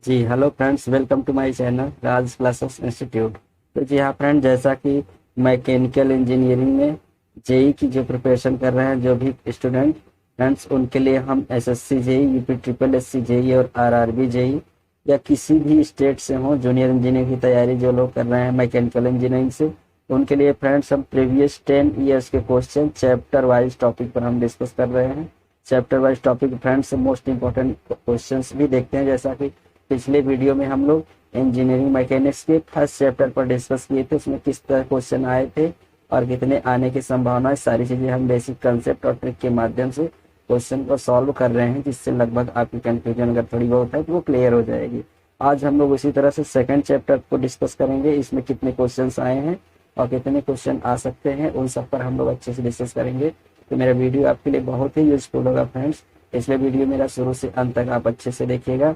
Ji hello friends, welcome to my channel Raj classes institute. तो जी हाँ फ्रेंड, जैसा कि मैकेनिकल इंजीनियरिंग में जेई की जो प्रिपरेशन कर रहे हैं जो भी स्टूडेंट फ्रेंड्स, उनके लिए हम SSC JE, UP triple SC JE और आरआरबी जेई या किसी भी स्टेट से हों जूनियर इंजीनियर की तैयारी जो लोग कर रहे हैं मैकेनिकल इंजीनियरिंग से, उनके लिए फ्रेंड्स हम प्रीवियस 10 ईयर्स के क्वेश्चन चैप्टर वाइज टॉपिक पर हम डिस्कस कर रहे हैं। Chapter wise topic friends most important questions भी देखते हैं, जैसा कि पिछले वीडियो में हम लोग इंजीनियरिंग मैकेनिक्स के फर्स्ट चैप्टर पर डिस्कस किए थे, उसमें किस तरह क्वेश्चन आए थे और कितने आने की संभावना है, सारी चीजें हम बेसिक कंसेप्ट और ट्रिक के माध्यम से क्वेश्चन को सॉल्व कर रहे हैं, जिससे लगभग आपकी कंफ्यूजन अगर थोड़ी बहुत है तो वो क्लियर हो जाएगी। आज हम लोग उसी तरह से सेकंड चैप्टर को डिस्कस करेंगे, इसमें कितने क्वेश्चन आए हैं और कितने क्वेश्चन आ सकते हैं, उन सब पर हम लोग अच्छे से डिस्कस करेंगे। तो मेरा वीडियो आपके लिए बहुत ही यूजफुल होगा फ्रेंड्स, इसलिए वीडियो मेरा शुरू से अंत तक आप अच्छे से देखिएगा।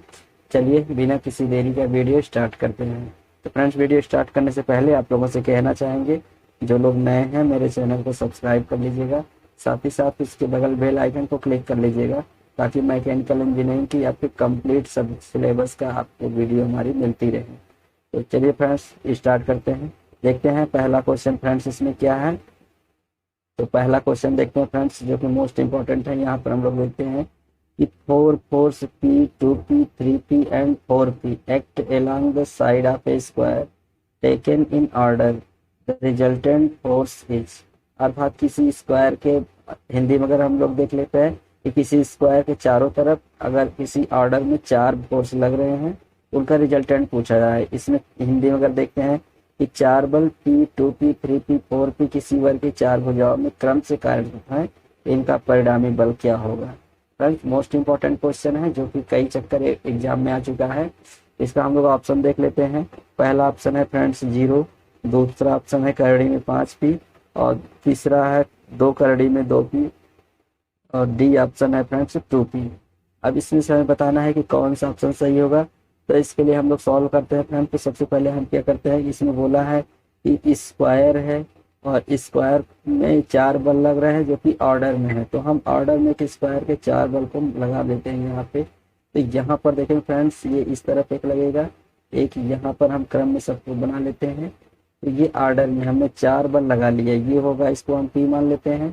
चलिए बिना किसी देरी का वीडियो स्टार्ट करते हैं। तो फ्रेंड्स, वीडियो स्टार्ट करने से पहले आप लोगों से कहना चाहेंगे, जो लोग नए हैं मेरे चैनल को सब्सक्राइब कर लीजिएगा, साथ ही साथ इसके बगल बेल आइकन को क्लिक कर लीजिएगा, ताकि मैकेनिकल इंजीनियरिंग की आपके कंप्लीट सब सिलेबस का आपको वीडियो हमारी मिलती रहे। तो चलिए फ्रेंड्स स्टार्ट करते हैं, देखते हैं पहला क्वेश्चन फ्रेंड्स इसमें क्या है। तो पहला क्वेश्चन देखते हैं फ्रेंड्स, जो कि मोस्ट इंपॉर्टेंट है। यहाँ पर हम लोग देखते हैं कि 4 force P, 2P, 3P and 4P act along the side of a square taken in order. The resultant force is, अर्थात किसी स्क्वायर के, हिंदी में अगर हम लोग देख लेते हैं कि किसी स्क्वायर के चारों तरफ अगर किसी ऑर्डर में 4 फोर्स लग रहे हैं, उनका रिजल्टेंट पूछा जाए है। इसमें हिंदी में अगर देखते हैं कि 4 बल P, 2P, 3P, 4P किसी वर्ग की 4 भुजाओं में क्रम से कार्यरत है, इनका परिणामी बल क्या होगा। फ्रेंड्स मोस्ट इंपॉर्टेंट क्वेश्चन है, जो कि कई चक्कर एग्जाम में आ चुका है। इसका हम लोग ऑप्शन देख लेते हैं। पहला ऑप्शन है फ्रेंड्स 0, दूसरा ऑप्शन है करड़ी में 5P और तीसरा है 2 करड़ी में 2P और डी ऑप्शन है फ्रेंड्स 2P। अब इसमें से हमें बताना है कि कौन सा ऑप्शन सही होगा। तो इसके लिए हम लोग सॉल्व करते हैं फ्रेंड्स। तो सबसे पहले हम क्या करते हैं, इसमें बोला है कि स्क्वायर है और स्क्वायर में 4 बल लग रहे हैं जो कि ऑर्डर में है, तो हम ऑर्डर में एक स्क्वायर के 4 बल को लगा देते हैं यहाँ पे। तो यहाँ पर देखें फ्रेंड्स, ये इस तरफ एक लगेगा, एक यहाँ पर हम क्रम में सबको बना लेते हैं। तो ये ऑर्डर में हमने 4 बल लगा लिया, ये होगा, इसको हम P मान लेते हैं।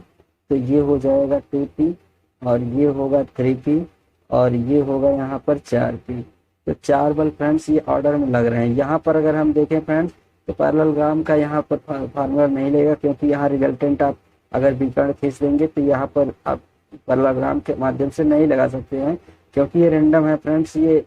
तो ये हो जाएगा 2P और ये होगा 3P और ये होगा यहाँ पर 4P। तो 4 बल फ्रेंड्स ये ऑर्डर में लग रहे हैं। यहाँ पर अगर हम देखें फ्रेंड्स, तो पैरेललोग्राम का यहाँ पर फार्मूला नहीं लेगा, क्योंकि यहाँ रिजल्टेंट आप अगर विकर्ण खींच देंगे तो यहाँ पर आप पैरेललोग्राम के माध्यम से नहीं लगा सकते हैं, क्योंकि ये रेंडम है फ्रेंड्स, ये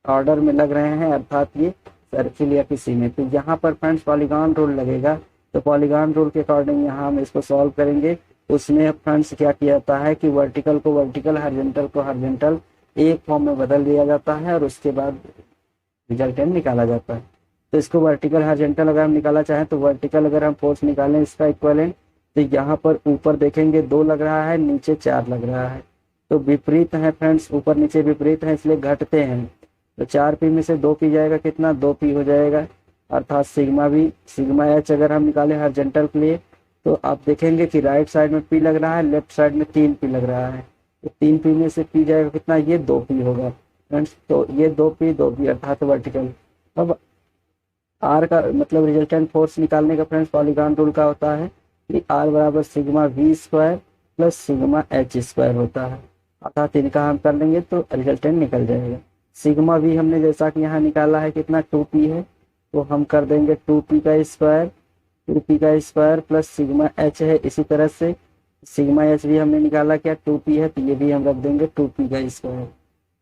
ऑर्डर में लग रहे हैं, अर्थात ये सर्किल या किसी में। तो यहाँ पर फ्रेंड्स पॉलीगॉन रूल लगेगा। तो पॉलीगॉन रूल के अकॉर्डिंग यहाँ हम इसको सॉल्व करेंगे। उसमें फ्रेंड्स क्या किया जाता है कि वर्टिकल को वर्टिकल, हॉरिजॉन्टल को हॉरिजॉन्टल एक फॉर्म में बदल दिया जाता है और उसके बाद रिजल्टेंट निकाला जाता है। तो इसको वर्टिकल हॉरिजॉन्टल अगर हम निकाला चाहें तो वर्टिकल अगर हम फोर्स निकालें इसका इक्विवेलेंट, तो यहाँ पर ऊपर देखेंगे 2 लग रहा है, नीचे 4 लग रहा है। तो विपरीत है फ्रेंड्स, ऊपर नीचे विपरीत है, इसलिए घटते हैं। तो 4P में से 2P जाएगा, कितना 2P हो जाएगा, अर्थात सिग्मा भी, सिग्मा एच अगर हम निकालें हॉरिजॉन्टल के लिए, तो आप देखेंगे कि राइट साइड में P लग रहा है, लेफ्ट साइड में 3P लग रहा है। तो 3P में से P जाएगा कितना, ये 2P होगा फ्रेंड्स। तो ये 2P अर्थात वर्टिकल। अब आर का मतलब रिजल्टेंट फोर्स निकालने का फ्रेंड्स पॉलीगॉन रूल का होता है कि आर बराबर sigma V square plus sigma H square होता है, अर्थात इनका हम कर लेंगे तो रिजल्टेंट निकल जाएगा। सिग्मा V हमने जैसा कि यहाँ निकाला है कितना 2P है, तो हम कर देंगे 2P का स्क्वायर, 2P का स्क्वायर प्लस सिग्मा H है। इसी तरह से सिग्मा H भी हमने निकाला क्या 2P है, तो ये भी हम रख देंगे 2P का स्क्वायर।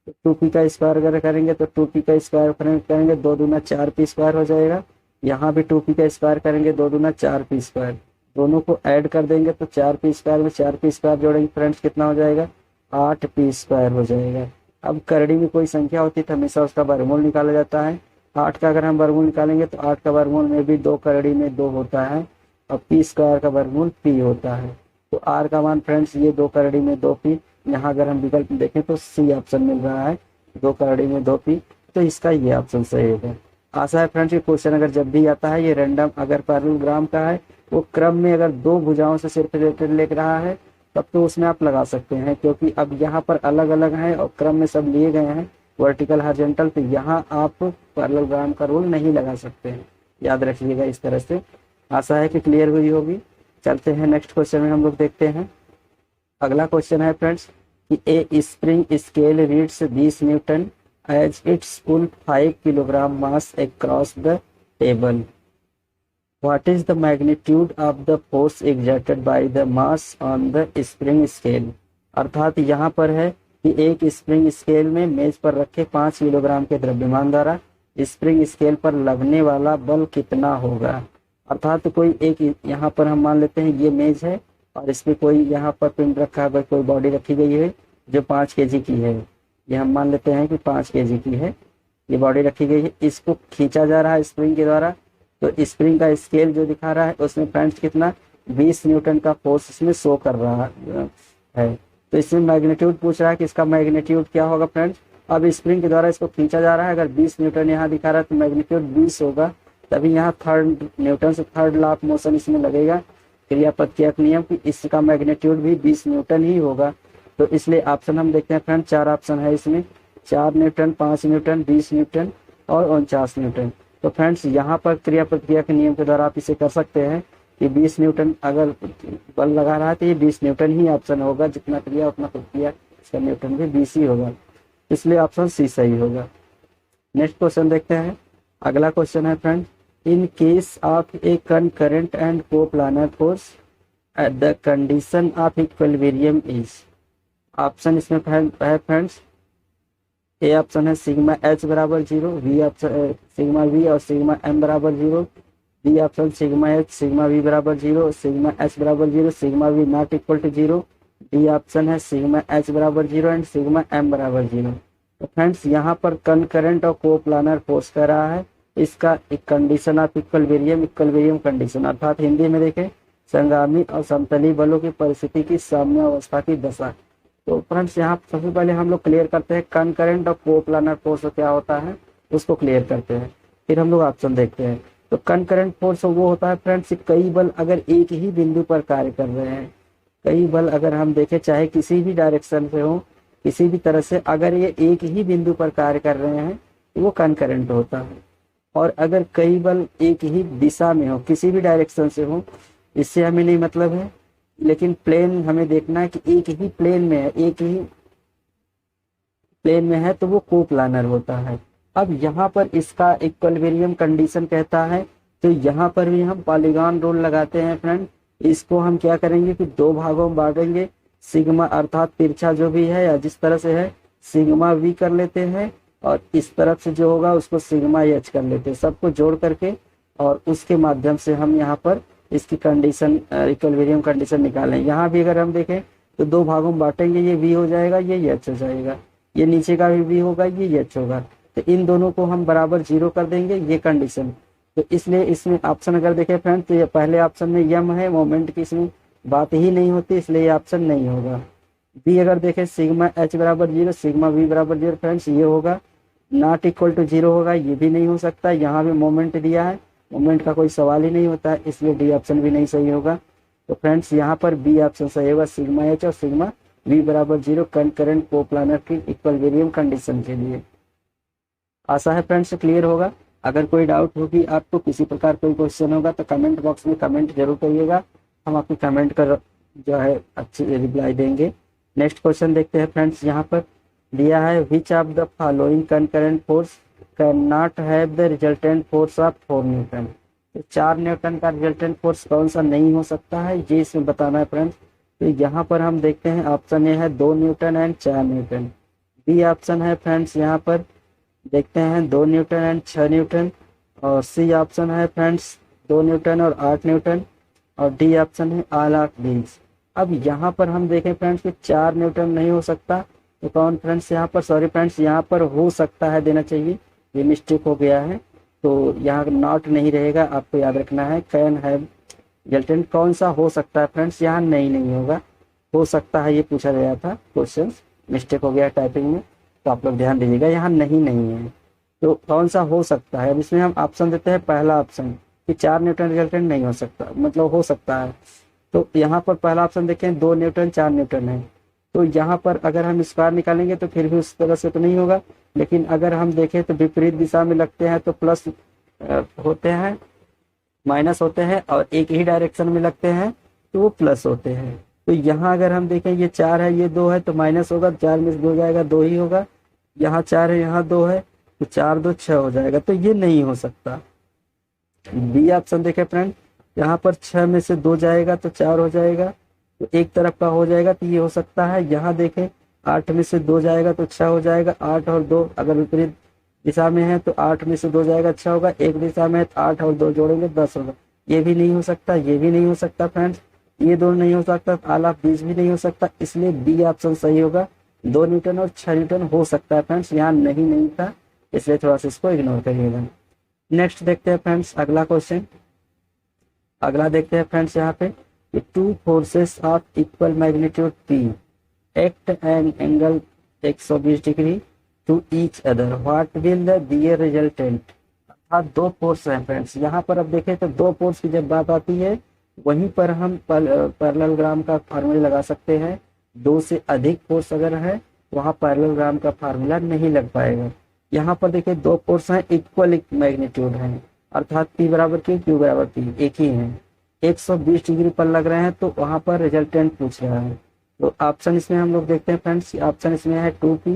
तो 2P का स्क्वायर अगर करेंगे तो 2P का स्क्वायर करेंगे 2 दूना 4P स्क्वायर हो जाएगा। यहाँ भी 2P का स्क्वायर करेंगे 2 दूना 4P स्क्वायर, दोनों को ऐड कर देंगे तो 4P स्क्वायर में 4P स्क्वायर जोड़ेंगे फ्रेंड्स, कितना हो जाएगा 8P स्क्वायर हो जाएगा। अब करड़ी में कोई संख्या होती है तो हमेशा उसका वर्गमूल निकाला जाता है। 8 का अगर हम वर्गमूल निकालेंगे तो 8 का वर्गमूल में भी 2 करड़ी में 2 होता है और P स्क्वायर का वर्गमूल P होता है। तो R का मान फ्रेंड्स ये 2 करड़ी में 2P, यहाँ अगर हम विकल्प देखें तो C ऑप्शन मिल रहा है 2 करड़ी में 2P, तो इसका ये ऑप्शन सही होगा। आशा है फ्रेंड्स ये क्वेश्चन अगर जब भी आता है, ये रैंडम अगर पैरेललोग्राम का है, वो क्रम में अगर 2 भुजाओं से सिर्फ रिलेटेड लिख रहा है तब तो उसमें आप लगा सकते हैं, क्योंकि अब यहाँ पर अलग अलग हैं और क्रम में सब लिए गए हैं, वर्टिकल हॉरिजॉन्टल, तो यहाँ आप पैरेललोग्राम का रूल नहीं लगा सकते हैं, याद रखिएगा इस तरह से। आशा है कि क्लियर हुई होगी। चलते हैं नेक्स्ट क्वेश्चन में हम लोग देखते हैं। अगला क्वेश्चन है फ्रेंड्स कि a spring scale reads 20 newton as it's pull 5 kilogram mass across the table, what is the magnitude of the force exerted by the mass on the spring scale. अर्थात यहाँ पर है कि एक स्प्रिंग स्केल में मेज पर रखे 5 किलोग्राम के द्रव्यमान द्वारा स्प्रिंग स्केल पर लगने वाला बल कितना होगा। अर्थात कोई एक, यहाँ पर हम मान लेते हैं ये मेज है और इसमें कोई यहाँ पर पिंड रखा है, कोई बॉडी रखी गई है जो 5 केजी की है। ये हम मान लेते हैं कि 5 केजी की है, ये बॉडी रखी गई है, इसको खींचा जा रहा है स्प्रिंग के द्वारा। तो स्प्रिंग का स्केल जो दिखा रहा है उसमें फ्रेंड्स कितना 20 न्यूटन का फोर्स इसमें शो कर रहा है। तो इसमें मैग्नीट्यूड पूछ रहा है कि इसका मैग्नीट्यूड क्या होगा फ्रेंड्स। अब स्प्रिंग के द्वारा इसको खींचा जा रहा है, अगर 20 न्यूटन यहाँ दिखा रहा है तो मैग्नीट्यूड 20 होगा, तभी यहाँ थर्ड न्यूटन से थर्ड लॉ ऑफ मोशन इसमें लगेगा, क्रियापद के एक नियम की, इसका मैग्नीट्यूड भी 20 न्यूटन ही होगा। तो इसलिए ऑप्शन हम देखते हैं फ्रेंड, 4 ऑप्शन है इसमें, 4 न्यूटन, 5 न्यूटन, 20 न्यूटन और 49 न्यूटन। तो फ्रेंड्स यहाँ पर क्रियापद क्रिया के नियम के द्वारा आप इसे कर सकते हैं कि 20 न्यूटन अगर बल लगा रहा है तो ये 20 न्यूटन ही ऑप्शन होगा, जितना क्रिया उतना प्रतिक्रिया, इसका न्यूटन भी 20 ही होगा, इसलिए ऑप्शन सी सही होगा। नेक्स्ट क्वेश्चन देखते हैं। अगला क्वेश्चन है friend, in case of a concurrent and coplanar force the condition of equilibrium is. Option इसमें है फ्रेंड्स, ए ऑप्शन है सिग्मा एच बराबर 0, बी ऑप्शन सिग्मा वी और सिग्मा एम बराबर 0, B option sigma H sigma V बराबर 0, sigma H बराबर 0, sigma V not equal to 0, D option है sigma H बराबर 0 एंड सिग्मा एम बराबर 0। तो फ्रेंड्स यहाँ पर कंकरेंट और कोप्लानर फोर्स कर रहा है, इसका एक कंडीशन ऑफ इक्विलिब्रियम कंडीशन, अर्थात हिंदी में देखें संगामी और समतली बलों की परिस्थिति की साम्य अवस्था की दशा। तो फ्रेंड्स यहाँ सबसे पहले हम लोग क्लियर करते हैं कंकरेंट और कोप्लानर फोर्स क्या होता है, उसको क्लियर करते हैं, फिर हम लोग ऑप्शन देखते हैं। तो कंकरेंट फोर्स वो होता है फ्रेंड्स, कई बल अगर एक ही बिंदु पर कार्य कर रहे हैं, कई बल अगर हम देखें चाहे किसी भी डायरेक्शन से हो, किसी भी तरह से अगर ये एक ही बिंदु पर कार्य कर रहे हैं तो वो कंकरेंट होता है। और अगर कई बल एक ही दिशा में हो, किसी भी डायरेक्शन से हो, इससे हमें नहीं मतलब है, लेकिन प्लेन हमें देखना है कि एक ही प्लेन में है, एक ही प्लेन में है तो वो कोप्लानर होता है। अब यहाँ पर इसका इक्विलिब्रियम कंडीशन कहता है, तो यहाँ पर भी हम पॉलीगॉन रूल लगाते हैं फ्रेंड। इसको हम क्या करेंगे कि 2 भागों में बांटेंगे, सिग्मा अर्थात तिरछा जो भी है या जिस तरह से है सिग्मा वी कर लेते हैं, और इस तरफ से जो होगा उसको सिग्मा एच कर लेते हैं, सबको जोड़ करके, और उसके माध्यम से हम यहाँ पर इसकी कंडीशन इक्विलिब्रियम कंडीशन निकालें। यहाँ भी अगर हम देखें तो 2 भागों में बांटेंगे, ये वी हो जाएगा, ये एच हो जाएगा, ये नीचे का भी वी होगा, ये एच होगा, तो इन दोनों को हम बराबर 0 कर देंगे, ये कंडीशन। तो इसलिए इसमें ऑप्शन अगर देखें फ्रेंड तो ये पहले ऑप्शन में यम है, मोमेंट की इसमें बात ही नहीं होती, इसलिए ये ऑप्शन नहीं होगा। बी अगर देखें सिग्मा एच बराबर 0 सिग्मा वी बराबर 0 फ्रेंड्स, ये होगा, नॉट इक्वल टू 0 होगा, ये भी नहीं हो सकता, यहाँ भी मोमेंट दिया है, मोमेंट का कोई सवाल ही नहीं होता है, इसलिए डी ऑप्शन भी नहीं सही होगा। तो फ्रेंड्स यहाँ पर बी ऑप्शन सही होगा, सिग्मा एच और सिग्मा वी बराबर 0 कंकरेंट कोप्लानर की इक्विलिब्रियम कंडीशन के लिए। आशा है फ्रेंड्स क्लियर होगा। अगर कोई डाउट होगी आपको, किसी प्रकार कोई क्वेश्चन होगा तो कमेंट बॉक्स में कमेंट जरूर करिएगा, हम आपकी कमेंट कर जो है अच्छी रिप्लाई देंगे। नेक्स्ट क्वेश्चन देखते हैं फ्रेंड्स। यहाँ पर दिया है which of the following concurrent force can not have the resultant force of 4 Newton. तो 4 न्यूटन का रिजल्टेंट फोर्स कौन सा नहीं हो सकता है, ये इसमें बताना है फ्रेंड्स। तो यहाँ पर हम देखते हैं ऑप्शन ए है 2 newton and 4 newton, B option है फ्रेंड्स यहाँ पर देखते हैं 2 न्यूटन एंड 6 न्यूटन, और सी ऑप्शन है फ्रेंड्स 2 न्यूटन और 8 न्यूटन, और डी ऑप्शन है ऑल ऑफ दीज। अब यहाँ पर हम देखें फ्रेंड्स कि 4 न्यूटन नहीं हो सकता, तो कौन फ्रेंड्स यहाँ पर, सॉरी फ्रेंड्स यहाँ पर हो सकता है देना चाहिए, ये मिस्टेक हो गया है, तो यहाँ नॉट नहीं रहेगा, आपको याद रखना है कैन हैव रिजल्टेंट। कौन सा हो सकता है फ्रेंड्स, यहाँ नहीं होगा, हो सकता है ये पूछा गया था क्वेश्चन, मिस्टेक हो गया टाइपिंग में, तो आप लोग ध्यान दीजिएगा, यहाँ नहीं है। तो कौन सा हो सकता है, अब इसमें हम ऑप्शन देते हैं पहला ऑप्शन कि 4 न्यूटन रिजल्टेंट नहीं हो सकता, मतलब हो सकता है। तो यहाँ पर पहला ऑप्शन देखें 2 न्यूटन 4 न्यूटन है, तो यहाँ पर अगर हम स्क्वायर निकालेंगे तो फिर भी उस तरह से तो नहीं होगा, लेकिन अगर हम देखें तो विपरीत दिशा में लगते हैं तो प्लस होते हैं, माइनस होते हैं, और एक ही डायरेक्शन में लगते हैं तो वो प्लस होते हैं। तो यहाँ अगर हम देखें ये 4 है ये 2 है तो माइनस होगा, 4 में से 2 जाएगा 2 ही होगा, यहाँ 4 है यहाँ 2 है तो 4 2 6 हो जाएगा, तो ये नहीं हो सकता। बी ऑप्शन देखें फ्रेंड, यहाँ पर 6 में से 2 जाएगा तो 4 हो जाएगा, तो एक तरफ का हो जाएगा तो ये हो सकता है। यहाँ देखें 8 में से 2 जाएगा तो 6 हो जाएगा, 8 और 2 अगर विपरीत दिशा में है तो 8 में से 2 जाएगा 6 होगा, एक दिशा में है तो 8 और 2 जोड़ेंगे 10 होगा। ये भी नहीं हो सकता, ये भी नहीं हो सकता फ्रेंड्स, ये दोनों नहीं हो सकता, ऑल ऑफ दिस भी नहीं हो सकता, इसलिए बी ऑप्शन सही होगा। 2 न्यूटन और 6 न्यूटन हो सकता है फ्रेंड्स, यहाँ नहीं था, इसलिए थोड़ा सा इसको इग्नोर करिएगा। नेक्स्ट देखते हैं फ्रेंड्स अगला क्वेश्चन। अगला देखते हैं फ्रेंड्स यहाँ पे, two forces of equal magnitude P act an angle 120 degree to each other, what will the be resultant. अर्थात दो फोर्स हैं फ्रेंड्स, यहाँ पर अब देखें तो दो फोर्स की जब बात आती है वहीं पर हम पैरेललोग्राम का फार्मूला लगा सकते हैं। 2 से अधिक फोर्स अगर है वहाँ पैरेललोग्राम का फार्मूला नहीं लग पाएगा। यहाँ पर देखिए दो फोर्स हैं, इक्वल मैग्नीट्यूड हैं, अर्थात P बराबर Q बराबर P एक ही है, 120 डिग्री पर लग रहे हैं, तो वहां पर रिजल्टेंट पूछ रहा है। तो ऑप्शन इसमें हम लोग देखते हैं फ्रेंड्स, ऑप्शन इसमें है 2P,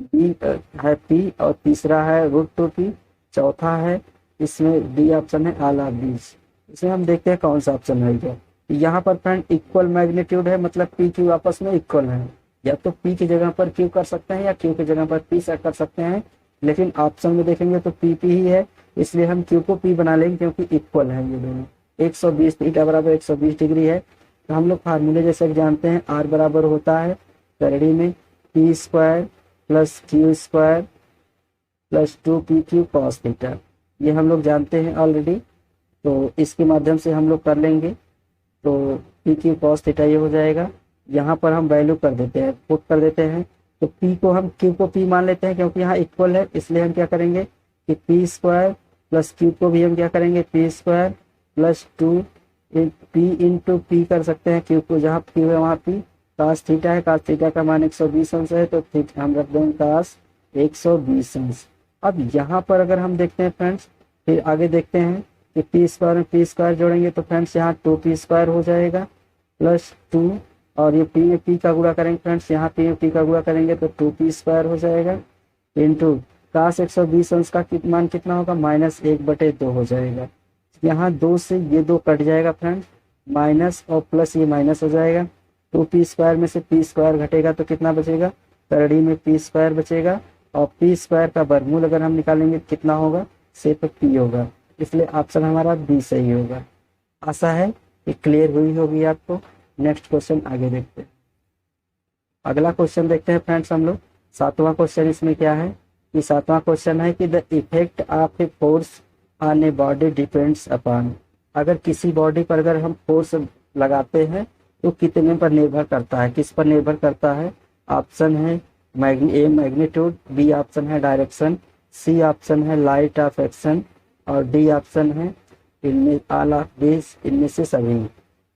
बी है P और तीसरा है √2P, चौथा है इसमें डी ऑप्शन है ऑल ऑफ दीज। इसमें हम देखते हैं कौन सा ऑप्शन है क्या। यहाँ पर फ्रेंड इक्वल मैग्नीट्यूड है, मतलब P Q आपस में इक्वल है, या तो P की जगह पर Q कर सकते हैं या Q की जगह पर P सेट कर सकते हैं, लेकिन ऑप्शन में देखेंगे तो PP ही है, इसलिए हम Q को P बना लेंगे क्योंकि इक्वल है ये दोनों। 120 थीटा बराबर 120 डिग्री है, तो हम लोग फार्मूले जैसे कि जानते हैं R बराबर होता है करड़ी में P square plus Q square plus 2PQ cos theta, ये हम लोग जानते हैं ऑलरेडी, तो इसके माध्यम से हम लोग कर लेंगे। तो PQ कॉस थीटा ये हो जाएगा, यहाँ पर हम वैल्यू कर देते हैं, पुट कर देते हैं, तो P को हम Q को P मान लेते हैं क्योंकि यहाँ इक्वल है, इसलिए हम क्या करेंगे कि P स्क्वायर प्लस Q को भी हम क्या करेंगे P square plus 2P into P कर सकते हैं, Q को जहाँ Q है वहाँ P, कास थीटा है, कास थीटा का मान 120 अंश है, तो हम रख देंगे कास 120 अंश। अब यहाँ पर अगर हम देखते हैं फ्रेंड्स, फिर आगे देखते हैं कि P स्क्वायर में P स्क्वायर जोड़ेंगे तो फ्रेंड्स यहाँ 2P स्क्वायर हो जाएगा प्लस 2, और ये P में P का गुणा करेंगे फ्रेंड्स, यहाँ P में P का गुणा करेंगे तो 2P स्क्वायर हो जाएगा इंटू कास 120 अंश का मान कितना होगा -1/2 हो जाएगा। यहाँ 2 से ये 2 कट जाएगा फ्रेंड्स, माइनस और प्लस ये माइनस हो जाएगा, 2P स्क्वायर में से P स्क्वायर घटेगा तो कितना बचेगा, करड़ी में P स्क्वायर बचेगा, और P स्क्वायर का वर्गमूल अगर हम निकालेंगे कितना होगा, सिर्फ P होगा, इसलिए ऑप्शन हमारा बी सही होगा। आशा है कि क्लियर हुई होगी आपको। नेक्स्ट क्वेश्चन आगे देखते हैं। अगला क्वेश्चन देखते हैं फ्रेंड्स हम लोग, 7वां क्वेश्चन इसमें क्या है कि 7वां क्वेश्चन है कि the effect of a force on a body depends upon, अगर किसी बॉडी पर अगर हम फोर्स लगाते हैं तो कितने पर निर्भर करता है, किस पर निर्भर करता है। ऑप्शन है ए मैग्नीट्यूड, बी ऑप्शन है डायरेक्शन, सी ऑप्शन है लाइट ऑफ एक्शन, और डी ऑप्शन है इनमें ऑल ऑफ दिस, इनमें से सभी।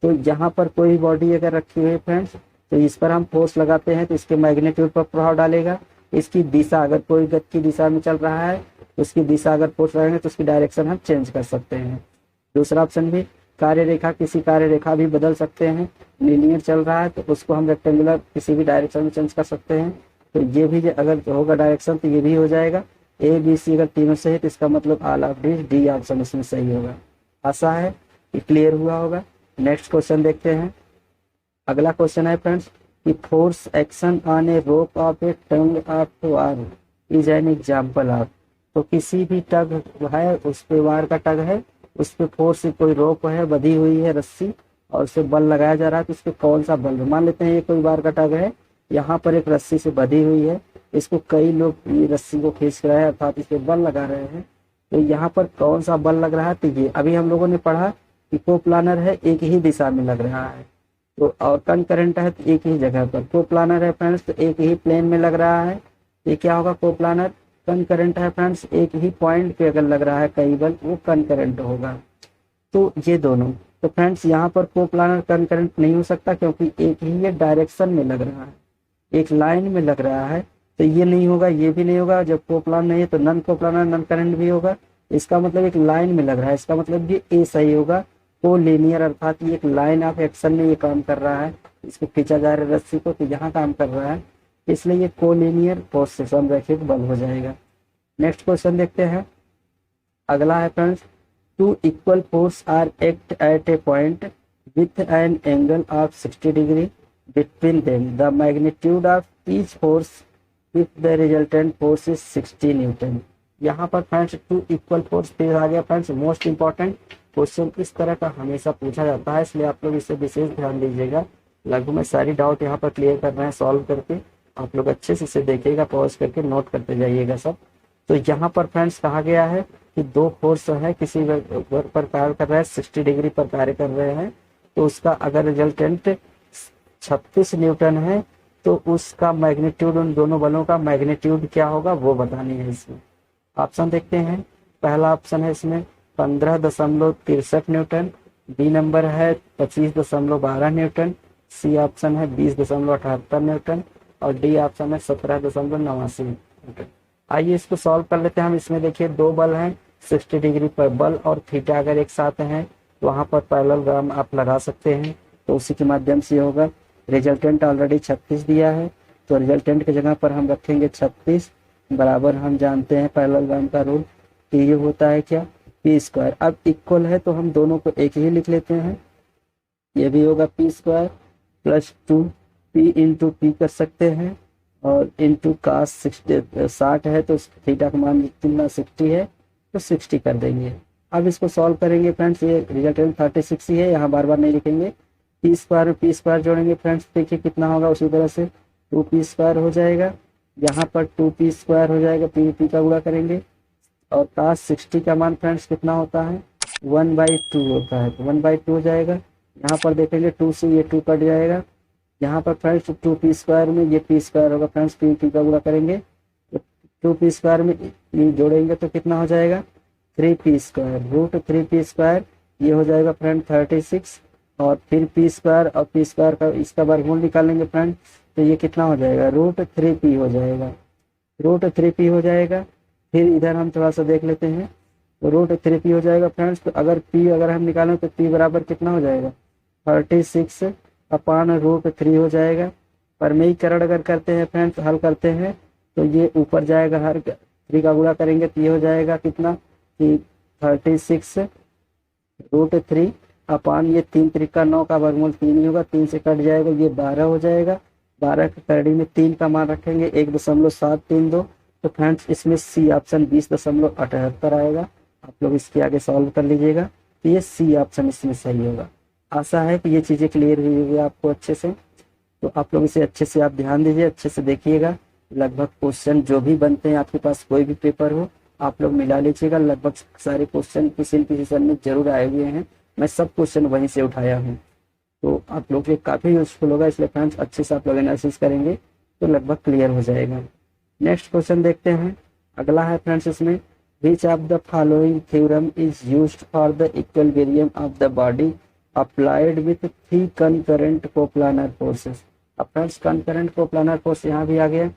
तो यहाँ पर कोई बॉडी अगर रखी हुई है फ्रेंड्स, तो इस पर हम फोर्स लगाते हैं तो इसके मैग्नीट्यूड पर प्रभाव डालेगा। इसकी दिशा, अगर कोई गति की दिशा में चल रहा है उसकी दिशा अगर फोर्स लगाएंगे तो उसकी डायरेक्शन हम चेंज कर सकते हैं। दूसरा ऑप्शन भी कार्य रेखा, किसी कार्य रेखा भी बदल सकते हैं, लीनियर चल रहा है तो उसको हम रेक्टेंगुलर किसी भी डायरेक्शन में चेंज कर सकते हैं। तो ये भी अगर होगा डायरेक्शन तो ये भी हो जाएगा। ए बी सी अगर तीनों सही है तो इसका मतलब all of this, D option इसमें सही होगा। आशा है कि क्लियर हुआ होगा। नेक्स्ट क्वेश्चन देखते हैं। अगला क्वेश्चन है फ्रेंड्स कि force action on A rope of A tongue of war is an example of, तो किसी भी टग है उस पे वार का टग है, उस पे फोर्स से कोई रोप है बधी हुई है रस्सी और उसे बल लगाया जा रहा है, तो इस पे कौन सा बल। मान लेते हैं ये कोई वार का टग है, यहाँ पर एक रस्सी से बधी हुई है, इसको कई लोग ये रस्सी को खींच रहे हैं अर्थात इस पे बल लगा रहे हैं, तो यहाँ पर कौन सा बल लग रहा है। तो ये अभी हम लोगों ने पढ़ा कि कोप्लानर है, एक ही दिशा में लग रहा है, तो और कनकरेंट है तो एक ही जगह पर। कोप्लानर है फ्रेंड्स तो एक ही प्लेन में लग रहा है, ये क्या होगा कोप्लानर। कनकरेंट है फ्रेंड्स एक ही पॉइंट पे अगर लग रहा है कई बल, वो कनकरेंट होगा। तो ये दोनों तो फ्रेंड्स यहाँ पर कोप्लानर कंकरेंट नहीं हो सकता, क्योंकि एक ही ये डायरेक्शन में लग रहा है, एक लाइन में लग रहा है, तो ये नहीं होगा, ये भी नहीं होगा। जब कोप्लानर नहीं है तो नन कोप्लानर नन करंट भी होगा। इसका मतलब एक लाइन में लग रहा है, इसका मतलब ये ए सही होगा। को लीनियर अर्थात ये एक लाइन ऑफ एक्शन में ये काम कर रहा है, इसको खींचा जा रहा है रस्सी को, तो यहाँ काम कर रहा है, इसलिए ये कोलिनियर फोर्स से संरेखित बल हो जाएगा। नेक्स्ट क्वेश्चन देखते हैं। अगला है friends, two equal force are act at a point with an angle of 60 degree between them, the magnitude of each force if the resultant force is 60 newton. यहाँ पर फ्रेंड्स टू इक्वल फोर्स फिर आ गया friends. Most important question इस तरह का हमेशा पूछा जाता है, इसलिए आप लोग इसे विशेष ध्यान दीजिएगा। लगभग में सारी डाउट यहाँ पर क्लियर कर रहे हैं, सॉल्व करके आप लोग अच्छे से इसे देखिएगा, पॉज करके नोट करते जाइएगा सब। तो यहाँ पर फ्रेंड्स कहा गया है कि दो फोर्स है, किसी वर्ग पर कार्य कर रहा है, 60 डिग्री पर कार्य कर रहे हैं, तो उसका अगर रिजल्टेंट 36 न्यूटन है तो उसका मैग्नीट्यूड, उन दोनों बलों का मैग्नीट्यूड क्या होगा वो बतानी है। इसमें ऑप्शन देखते हैं। पहला ऑप्शन है इसमें 15.63 न्यूटन, बी नंबर है 25.12 न्यूटन, सी ऑप्शन है 20.78 न्यूटन और डी ऑप्शन है 17.89 न्यूटन। आइए इसको सॉल्व कर लेते हैं हम। इसमें देखिए दो बल हैं, 60 डिग्री पर बल और थीटा अगर एक साथ हैं तो वहां पर पैरेललोग्राम आप लगा सकते हैं, तो उसी के माध्यम से होगा। रिजल्टेंट ऑलरेडी 36 दिया है, तो रिजल्टेंट की जगह पर हम रखेंगे 36 बराबर, हम जानते हैं पैरेललोग्राम का रूल, कि ये होता है क्या, पी स्क्वायर। अब इक्वल है तो हम दोनों को एक ही लिख लेते हैं, ये भी होगा P square plus 2 P into P कर सकते हैं, और इंटू कास 60 है तो थीटा का मान कितना 60 है तो 60 कर देंगे। अब इसको सॉल्व करेंगे फ्रेंड्स, ये रिजल्टेंट 36 ही है, यहाँ बार बार नहीं लिखेंगे। पी स्क्वायर में पी स्क्वायर जोड़ेंगे फ्रेंड्स, देखिए कितना होगा, उसी तरह से 2 पी स्क्वायर हो जाएगा, यहाँ पर 2 पी स्क्वायर हो जाएगा, पी पी का गुणा करेंगे, और कास 60 का मान फ्रेंड्स कितना होता है 1/2 होता है, तो 1/2 हो जाएगा। यहाँ पर देखेंगे 2 से ये 2 कट जाएगा, यहाँ पर फ्रेंड्स 2 पी स्क्वायर में ये पी स्क्वायर होगा फ्रेंड्स, पी पी का गुणा करेंगे तो 2 पी स्क्वायर में ये जोड़ेंगे तो कितना हो जाएगा 3 P square, root 3 P square, ये हो जाएगा फ्रेंड 36, और फिर पी स्क्वायर और पी स्क्वायर का इसका वर्गमूल निकालेंगे फ्रेंड, तो ये कितना हो जाएगा रूट 3 पी हो जाएगा, रूट 3 पी हो जाएगा। फिर इधर हम थोड़ा सा देख लेते हैं, तो रूट 3 पी हो जाएगा फ्रेंड्स, तो अगर पी अगर हम निकालें तो पी बराबर कितना हो जाएगा 36 अपान रूट 3 हो जाएगा। परमेयीकरण अगर करते हैं फ्रेंड्स, हल करते हैं तो ये ऊपर जाएगा, हर 3 का गुणा करेंगे तो ये हो जाएगा कितना कि 36 रूट 3 अपान ये 3 त्रिका 9 का वर्गमूल 3 ही होगा, 3 से कट जाएगा, ये 12 हो जाएगा। 12 के करड़ी में 3 का मान रखेंगे 1.732, तो फ्रेंड्स इसमें सी ऑप्शन 20.78 आएगा। आप लोग इसके आगे सॉल्व कर लीजिएगा, तो ये सी ऑप्शन इसमें सही होगा। आशा है कि ये चीजें क्लियर हुई होगी आपको अच्छे से, तो आप लोग इसे अच्छे से आप ध्यान दीजिए, अच्छे से देखिएगा। लगभग क्वेश्चन जो भी बनते हैं आपके पास कोई भी पेपर हो आप लोग मिला लीजिएगा, लगभग सारे क्वेश्चन किसी न किसी सन में जरूर आए हुए हैं, मैं सब क्वेश्चन वहीं से उठाया हूँ, तो आप लोग के काफी यूजफुल होगा। इसलिए फ्रेंड्स अच्छे से आप लोग एनालिसिस करेंगे तो लगभग क्लियर हो जाएगा। नेक्स्ट क्वेश्चन देखते हैं। अगला है फ्रेंड्स इसमें, which of the following theorem is used for the equilibrium of the body applied with 3 concurrent coplanar forces. अब फ्रेंड्स concurrent कोप्लानर फोर्स यहाँ भी आ गया,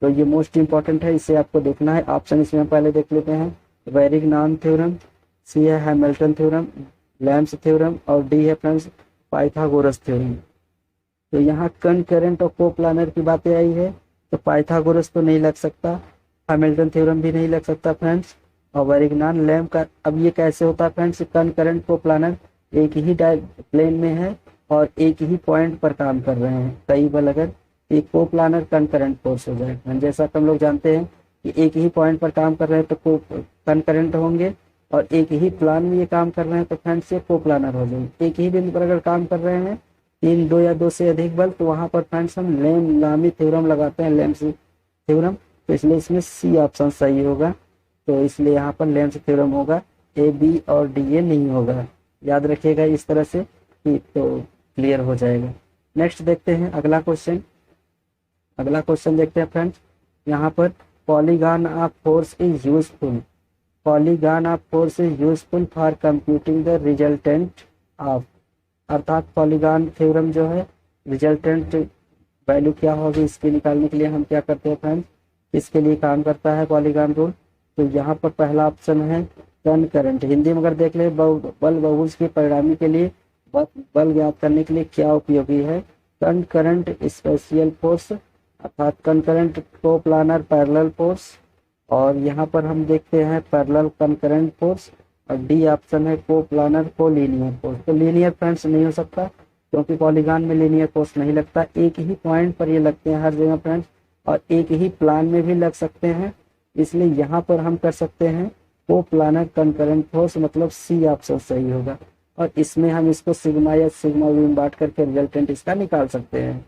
तो ये मोस्ट इंपॉर्टेंट है, इसे आपको देखना है। ऑप्शन इसमें पहले देख लेते हैं, वेरिग्नान थ्योरम, सी है हैमिल्टन थ्योरम, लैम्स थ्योरम, और डी है फ्रेंड्स पाइथागोरस थ्योरम। तो यहाँ कंकरेंट और कोप्लानर की बातें आई है, तो पाइथागोरस तो नहीं लग सकता, हैमिल्टन थ्योरम भी नहीं लग सकता फ्रेंड्स, और वेरिग्नान लैम का। अब ये कैसे होता है फ्रेंड्स, कंकरेंट कोप्लानर एक ही प्लेन में है और एक ही पॉइंट पर काम कर रहे हैं, कई बल अगर एक कोप्लानर कंकरेंट फोर्स हो जाए। जैसा हम लोग जानते हैं कि एक ही पॉइंट पर काम कर रहे हैं तो कंकरेंट होंगे, और एक ही प्लान में ये काम कर रहे हैं तो फ्रेंड्स ये कोप्लानर हो जाएंगे। एक ही बिंदु पर अगर काम कर रहे हैं 3, 2 या 2 से अधिक बल, तो वहां पर फ्रेंड्स हम लामी थ्योरम लगाते हैं, लेम्स थ्योरम, तो इसलिए इसमें सी ऑप्शन सही होगा। तो इसलिए यहाँ पर लेम्स थ्योरम होगा, ए बी और डी ए नहीं होगा, याद रखिएगा इस तरह से, तो क्लियर हो जाएगा। नेक्स्ट देखते हैं अगला क्वेश्चन। अगला क्वेश्चन देखते हैं फ्रेंड्स, यहाँ पर polygon of force is useful, polygon of force is useful for computing the resultant of, अर्थात पॉलीगॉन थ्योरम जो है रिजल्टेंट वैल्यू क्या होगी इसके निकालने के लिए हम क्या करते हैं फ्रेंड्स, इसके लिए काम करता है पॉलीगॉन रूल। तो यहाँ पर पहला ऑप्शन है कनकरेंट। हिंदी में अगर देख ले बल बहुभुज की परिणामी के लिए बल ज्ञात करने के लिए क्या उपयोगी है, कनकरेंट स्पेशियल फोर्स अर्थात कनकरेंट कोप्लानर पैरेलल फोर्स, और यहाँ पर हम देखते हैं पैरेलल कनकरेंट फोर्स, और डी ऑप्शन है कोप्लानर कोलिनियर फोर्स। तो लीनियर फ्रेंड्स नहीं हो सकता क्योंकि पॉलीगॉन में लीनियर फोर्स नहीं लगता, एक ही पॉइंट पर ये लगते हैं हर जगह फ्रेंड्स, और एक ही प्लान में भी लग सकते हैं। इसलिए यहाँ पर हम कर सकते हैं कोप्लानर कनकरेंट फोर्स, मतलब सी ऑप्शन सही होगा। और इसमें हम इसको सिग्मा या सिग्मा वी में बांट करके रिजल्टेंट इसका निकाल सकते हैं।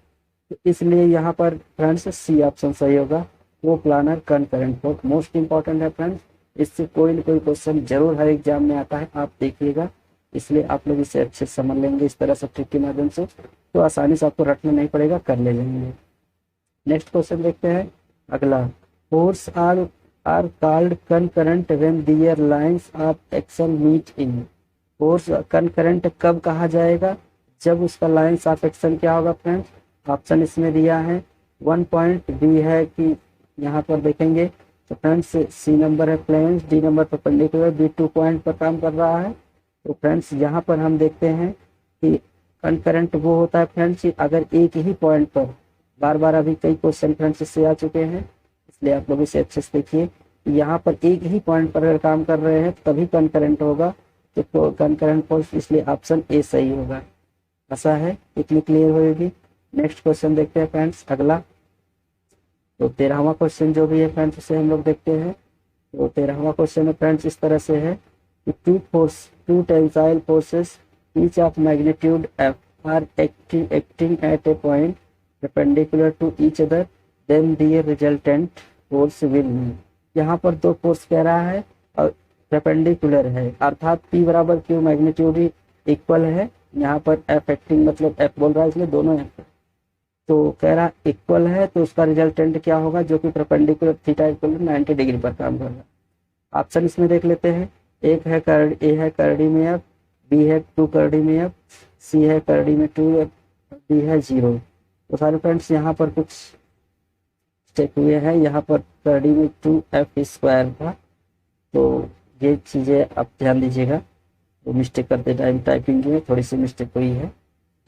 तो इसलिए यहाँ पर फ्रेंड्स सी ऑप्शन सही होगा, coplanar concurrent force. Most important है फ्रेंड्स, इससे कोई न कोई क्वेश्चन जरूर हर एग्जाम में आता है, आप देखिएगा। इसलिए आप लोग इसे अच्छे से समझ लेंगे इस तरह से ट्रिक के माध्यम से, तो आसानी से आपको रटना नहीं पड़ेगा, कर ले जाएंगे। नेक्स्ट क्वेश्चन देखते हैं अगला। Force are called concurrent when their lines of action meet in. Force concurrent कब कहा जाएगा, जब उसका लाइंस ऑफ एक्शन क्या होगा फ्रेंड्स, ऑप्शन इसमें दिया है 1 पॉइंट, बी है कि यहाँ पर देखेंगे तो फ्रेंड्स सी नंबर है planes, D number perpendicular, B 2 point पर काम कर रहा है। तो फ्रेंड्स यहाँ पर हम देखते हैं कि कनकरेंट वो होता है फ्रेंड्स अगर एक ही पॉइंट पर बार बार, अभी कई क्वेश्चन फ्रेंड्स इससे आ चुके हैं, इसलिए आप लोग इसे अच्छे से देखिए। यहाँ पर एक ही पॉइंट पर अगर काम कर रहे हैं तभी कनकरेंट होगा, तो कनकरेंट फोर्स, इसलिए ऑप्शन ए सही होगा। ऐसा है, इतनी क्लियर होगी। नेक्स्ट क्वेश्चन देखते हैं फ्रेंड्स अगला। तो 13वां क्वेश्चन जो भी है फ्रेंड्स उसे हम लोग देखते हैं। तो 13वां क्वेश्चन है फ्रेंड्स इस तरह से है कि two tensile forces each of magnitude F are acting at a point perpendicular to each other, then their resultant force will be. यहाँ पर दो फोर्स कह रहा है और परपेंडिकुलर है, अर्थात P बराबर Q मैग्नीट्यूड ही इक्वल है। यहाँ पर एफ एक्टिंग मतलब एफ बोल रहा है इसलिए दोनों एफ, तो कह रहा इक्वल है, तो उसका रिजल्टेंट क्या होगा जो कि परपेंडिकुलर थीटा इक्वल 90 डिग्री पर काम कर रहा है। ऑप्शन इसमें देख लेते हैं, एक है ए है करड़ी में एफ, बी है 2 करड़ी में एफ, सी है करड़ी में 2 एफ, डी है 0। तो सारे फ्रेंड्स यहाँ पर कुछ स्टेप हुए हैं, यहाँ पर करड़ी में 2f² था, तो ये चीजें आप ध्यान दीजिएगा। तो मिस्टेक करते टाइम टाइपिंग में थोड़ी सी मिस्टेक हुई है।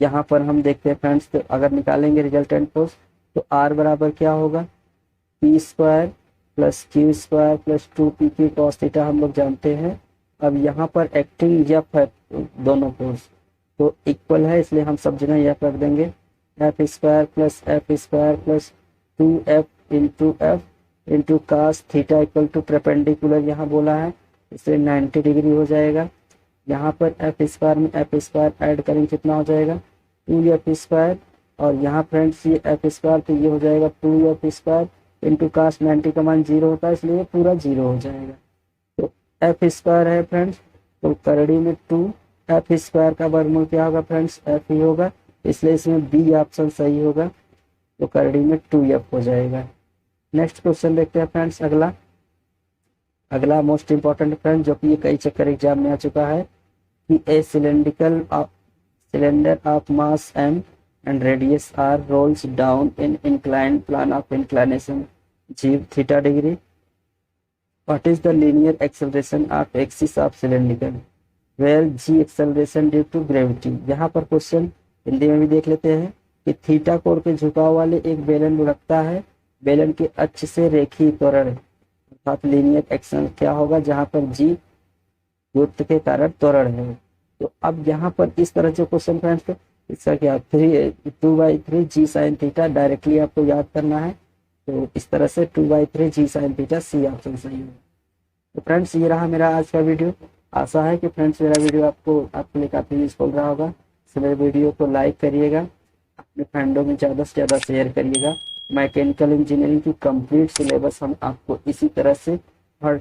यहाँ पर हम देखते हैं फ्रेंड्स, तो अगर निकालेंगे रिजल्टेंट फोर्स तो R बराबर क्या होगा, P² + Q² + 2P की cos थीटा हम लोग जानते हैं। अब यहाँ पर एक्टिंग एफ है दोनों फोर्स तो इक्वल है, इसलिए हम सब जगह एफ रख देंगे। f² + f² + 2f × f × cos theta equal to perpendicular यहाँ बोला है, इसलिए 90 डिग्री हो जाएगा। यहाँ पर f² में f² ऐड करेंगे कितना हो जाएगा 2f², और यहाँ फ्रेंड्स ये f² तो ये हो जाएगा 2f² × cos 90 का मान 0 होता है, इसलिए पूरा 0 हो जाएगा। तो f² है फ्रेंड्स, तो करड़ी में 2, f² का वर्गमूल क्या होगा फ्रेंड्स f ही होगा, इसलिए इसमें बी ऑप्शन सही होगा, तो करड़ी में 2f हो जाएगा। नेक्स्ट क्वेश्चन देखते हैं फ्रेंड्स अगला मोस्ट इंपॉर्टेंट फ्रेंड, जो कि ये कई चक्कर एग्जाम में आ चुका है कि a cylinder of mass m and radius r rolls down in inclined plane of inclination g theta degree, what is the linear acceleration of axis of cylindrical where g acceleration due to gravity. यहाँ पर question Hindi में भी देख लेते हैं कि theta कोण के झुकाव वाले एक बेलन लुढ़कता है, बेलन के अक्ष से रेखीय त्वरण अर्थात लीनियर एक्शन क्या होगा जहां पर g गुरुत्व के कारण त्वरण है। तो अब यहाँ पर इस तरह से क्वेश्चन फ्रेंड्स, इसका क्या 2/3 g sin थीटा डायरेक्टली आपको याद करना है, तो इस तरह से 2/3 g sin theta C option सही है। तो फ्रेंड्स ये रहा मेरा आज का वीडियो, आशा है कि फ्रेंड्स मेरा वीडियो आपके लिए काफी यूजफुल रहा होगा। तो मेरे वीडियो को लाइक करिएगा, अपने फ्रेंडों में ज़्यादा से ज़्यादा शेयर करिएगा। मैकेनिकल इंजीनियरिंग की कंप्लीट सिलेबस हम आपको इसी तरह से हर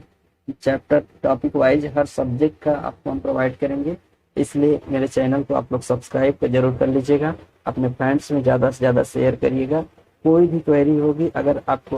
चैप्टर टॉपिक वाइज हर सब्जेक्ट का आपको हम प्रोवाइड करेंगे, इसलिए मेरे चैनल को आप लोग सब्सक्राइब जरूर कर लीजिएगा, अपने फ्रेंड्स में ज़्यादा से ज़्यादा शेयर करिएगा। कोई भी क्वेरी होगी अगर आपको